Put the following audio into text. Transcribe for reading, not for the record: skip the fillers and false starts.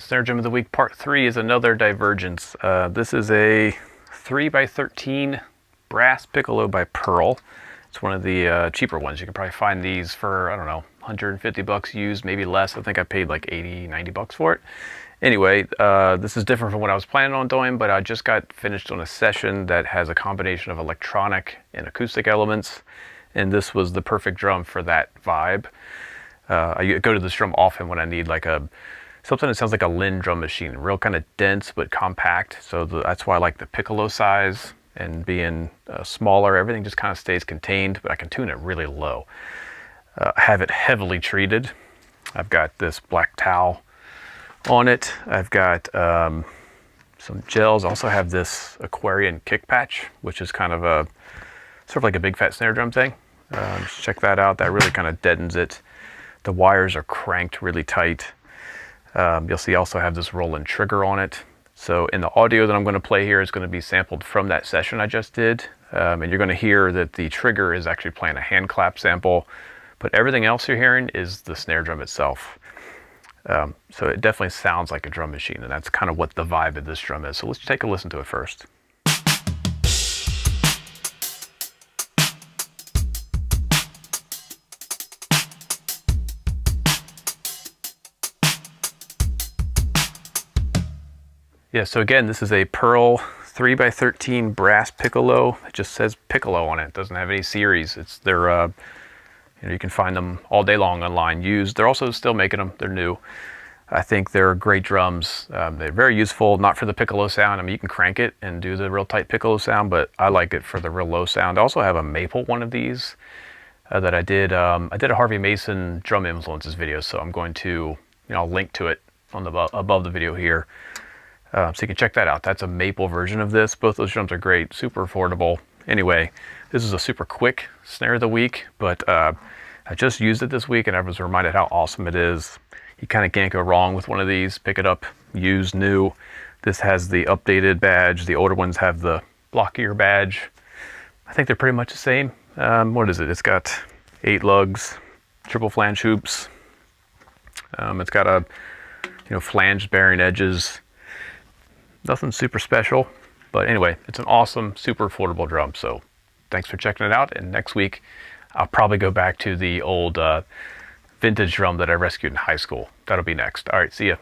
Snare Drum of the Week Part 3 is another divergence. This is a 3x13 brass piccolo by Pearl. It's one of the cheaper ones. You can probably find these for, I don't know, 150 bucks used, maybe less. I think I paid like 80, 90 bucks for it. Anyway, this is different from what I was planning on doing, but I just got finished on a session that has a combination of electronic and acoustic elements, and this was the perfect drum for that vibe. I go to this drum often when I need like something that sounds like a Linn Drum machine, real kind of dense but compact. So that's why I like the piccolo size, and being smaller, everything just kind of stays contained, but I can tune it really low. I have it heavily treated. I've got this black towel on it. I've got some gels. I also have this Aquarian kick patch, which is kind of sort of like a big fat snare drum thing. Just check that out. That really kind of deadens it. The wires are cranked really tight. You'll see I also have this roll-in trigger on it. So in the audio that I'm going to play here is going to be sampled from that session I just did. And you're going to hear that the trigger is actually playing a hand clap sample, but everything else you're hearing is the snare drum itself. So it definitely sounds like a drum machine, and that's kind of what the vibe of this drum is. So let's take a listen to it first. Yeah, so again, this is a Pearl 3x13 brass piccolo. It just says piccolo on it. It doesn't have any series. It's their, you can find them all day long online used. They're also still making them. They're new. I think they're great drums. They're very useful, not for the piccolo sound. I mean, you can crank it and do the real tight piccolo sound, but I like it for the real low sound. I also have a maple one of these that I did. I did a Harvey Mason drum influences video, so I'm going to, I'll link to it on the above the video here. So you can check that out. That's a maple version of this. Both those drums are great, super affordable. Anyway, this is a super quick snare of the week, but I just used it this week and I was reminded how awesome it is. You kind of can't go wrong with one of these. Pick it up, used, new. This has the updated badge. The older ones have the blockier badge. I think they're pretty much the same. What is it? It's got 8 lugs, triple flange hoops. It's got a, flanged bearing edges. Nothing super special, but anyway, it's an awesome, super affordable drum. So thanks for checking it out. And next week, I'll probably go back to the old vintage drum that I rescued in high school. That'll be next. All right, see ya.